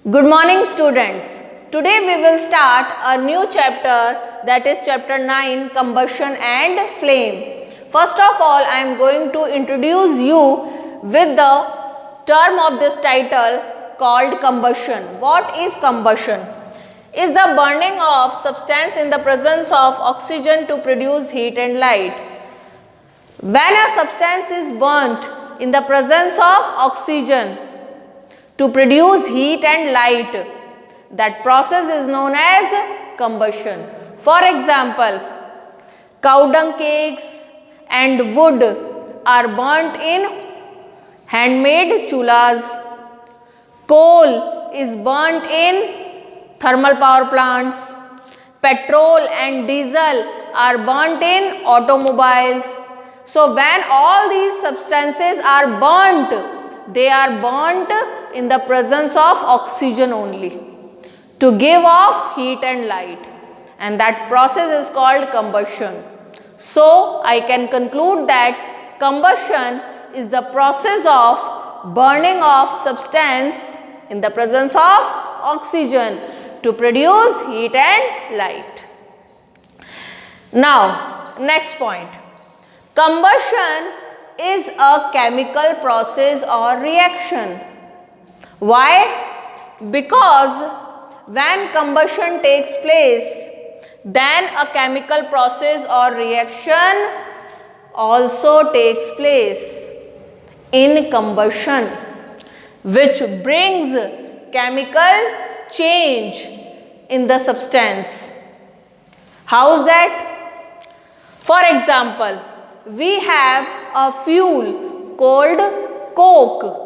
Good morning students. Today we will start a new chapter, that is chapter 9, combustion and flame. First of all, I am going to introduce you with the term of this title called combustion. What is combustion? Is the burning of substance in the presence of oxygen to produce heat and light. When a substance is burnt in the presence of oxygen to produce heat and light, that process is known as combustion. For example, cow dung cakes and wood are burnt in handmade chulhas. Coal is burnt in thermal power plants. Petrol and diesel are burnt in automobiles. So when all these substances are burnt, they are burnt in the presence of oxygen only to give off heat and light, and that process is called combustion. So I can conclude that combustion is the process of burning of substance in the presence of oxygen to produce heat and light. Now next point, combustion is a chemical process or reaction. Why? Because when combustion takes place, then a chemical process or reaction also takes place in combustion, which brings chemical change in the substance. How is that? For example, we have a fuel called coke.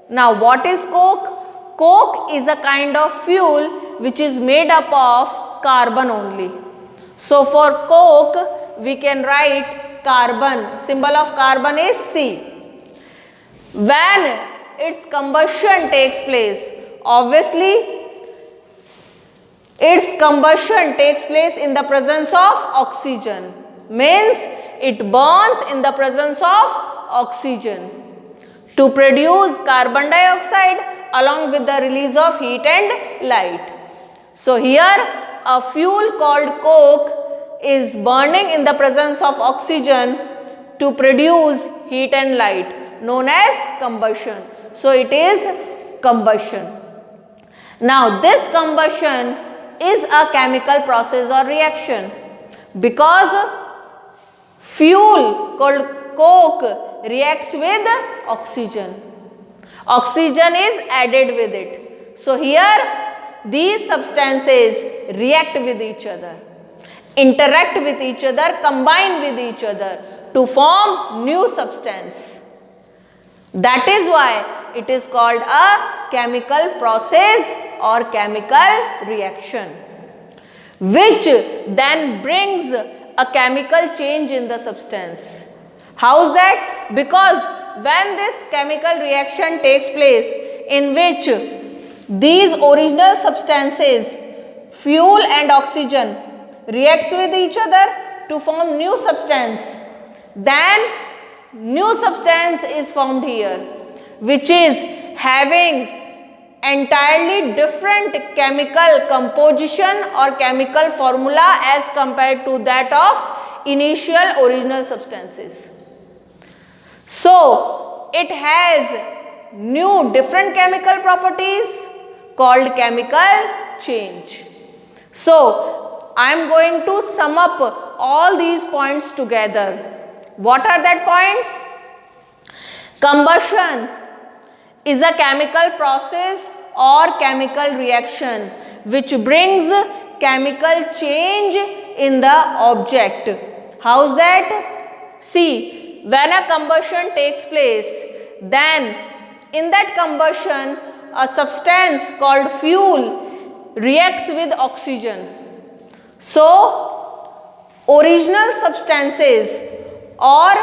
Now what is coke? Coke is a kind of fuel which is made up of carbon only. So for coke we can write carbon, symbol of carbon is C. When its combustion takes place, obviously its combustion takes place in the presence of oxygen, means it burns in the presence of oxygen to produce carbon dioxide along with the release of heat and light. So here a fuel called coke is burning in the presence of oxygen to produce heat and light, known as combustion. So it is combustion. Now this combustion is a chemical process or reaction because fuel called coke reacts with oxygen. Oxygen is added with it. So here these substances react with each other, interact with each other, combine with each other to form new substance. That is why it is called a chemical process or chemical reaction, which then brings a chemical change in the substance. How is that? Because when this chemical reaction takes place in which these original substances, fuel and oxygen, reacts with each other to form new substance, then new substance is formed here, which is having entirely different chemical composition or chemical formula as compared to that of initial original substances. So it has new different chemical properties called chemical change. So I am going to sum up all these points together. What are that points? Combustion is a chemical process or chemical reaction which brings chemical change in the object. How is that? See, when a combustion takes place, then in that combustion a substance called fuel reacts with oxygen. So original substances or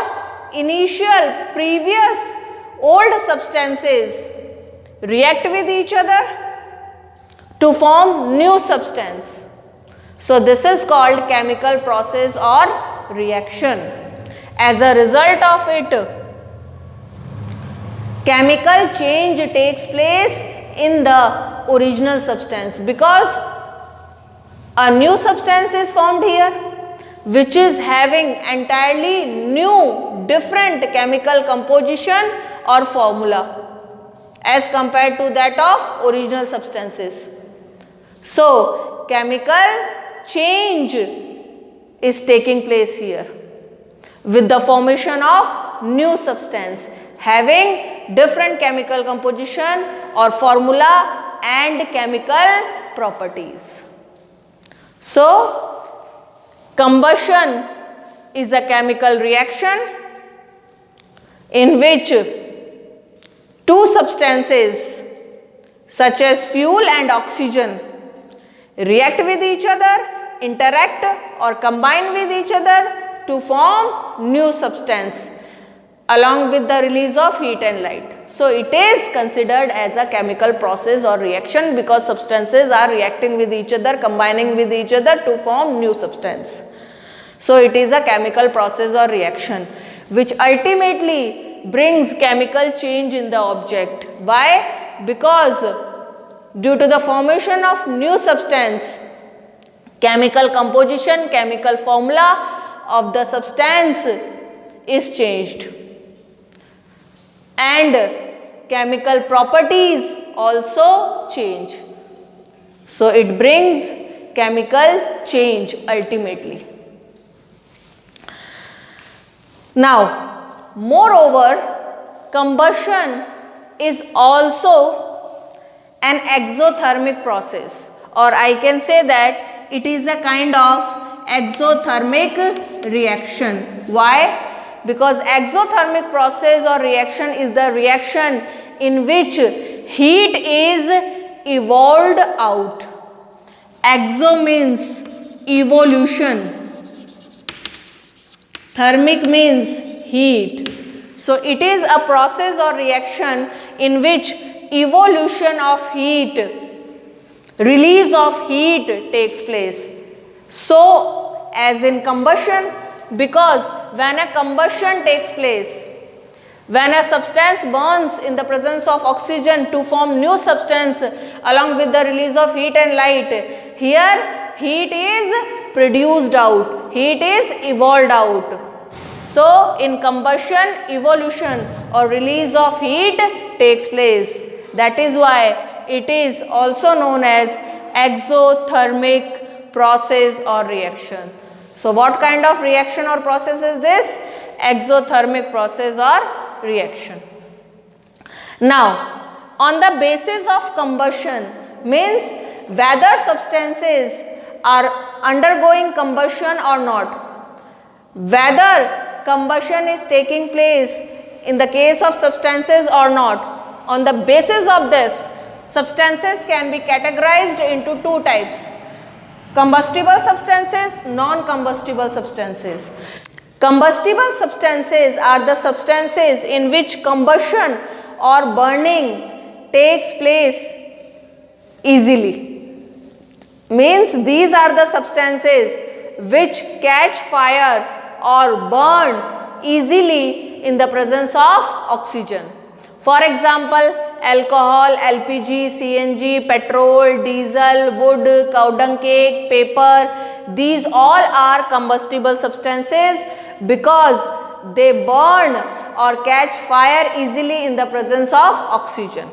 initial previous old substances react with each other to form new substance. So this is called chemical process or reaction. As a result of it, chemical change takes place in the original substance, because a new substance is formed here which is having entirely new different chemical composition or formula as compared to that of original substances. So chemical change is taking place here with the formation of new substance having different chemical composition or formula and chemical properties. So combustion is a chemical reaction in which two substances such as fuel and oxygen react with each other, interact or combine with each other to form new substance along with the release of heat and light. So it is considered as a chemical process or reaction because substances are reacting with each other, combining with each other to form new substance. So it is a chemical process or reaction which ultimately brings chemical change in the object. Why? Because due to the formation of new substance, chemical composition, chemical formula of the substance is changed and chemical properties also change. So it brings chemical change ultimately. Now, moreover, combustion is also an exothermic process, or I can say that it is a kind of exothermic reaction. Why? Because exothermic process or reaction is the reaction in which heat is evolved out. Exo means evolution, thermic means heat. So it is a process or reaction in which evolution of heat, release of heat takes place. So as in combustion, because when a combustion takes place, when a substance burns in the presence of oxygen to form new substance along with the release of heat and light, here heat is produced out, heat is evolved out. So in combustion, evolution or release of heat takes place. That is why it is also known as exothermic process or reaction. So what kind of reaction or process is this? Exothermic process or reaction. Now, on the basis of combustion means whether substances are undergoing combustion or not, whether combustion is taking place in the case of substances or not. On the basis of this, substances can be categorized into two types: combustible substances, non-combustible substances. Combustible substances are the substances in which combustion or burning takes place easily. Means these are the substances which catch fire or burn easily in the presence of oxygen. For example, alcohol, LPG, CNG, petrol, diesel, wood, cow dung cake, paper, these all are combustible substances because they burn or catch fire easily in the presence of oxygen.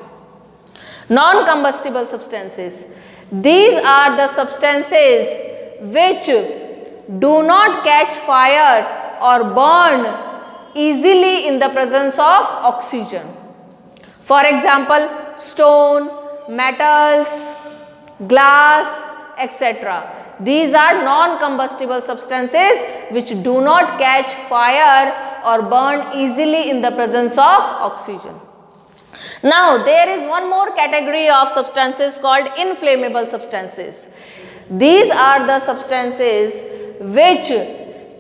Non-combustible substances, these are the substances which do not catch fire or burn easily in the presence of oxygen. For example, stone, metals, glass, etc. These are non-combustible substances which do not catch fire or burn easily in the presence of oxygen. Now, there is one more category of substances called inflammable substances. These are the substances which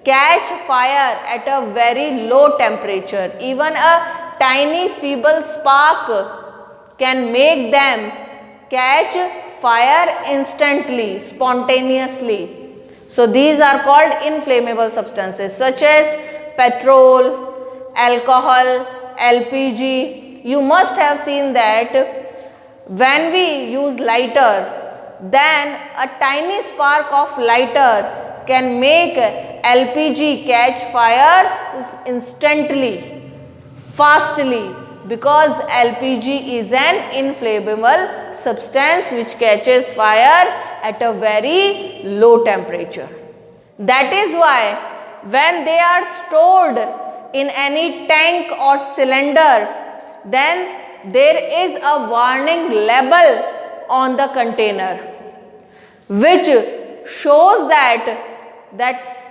catch fire at a very low temperature. Even a tiny feeble spark can make them catch fire instantly, spontaneously. So these are called inflammable substances such as petrol, alcohol, LPG. You must have seen that when we use lighter, then a tiny spark of lighter can make LPG catch fire instantly, fastly, because LPG is an inflammable substance which catches fire at a very low temperature. That is why when they are stored in any tank or cylinder, then there is a warning label on the container which shows that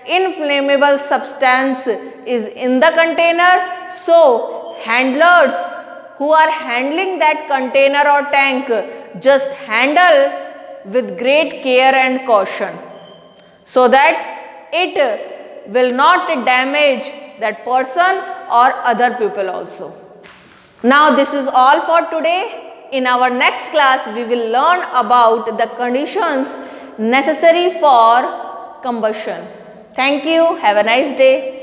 inflammable substance is in the container. So handlers who are handling that container or tank just handle with great care and caution, so that it will not damage that person or other people also. Now this is all for today. In our next class, we will learn about the conditions necessary for combustion. Thank you. Have a nice day.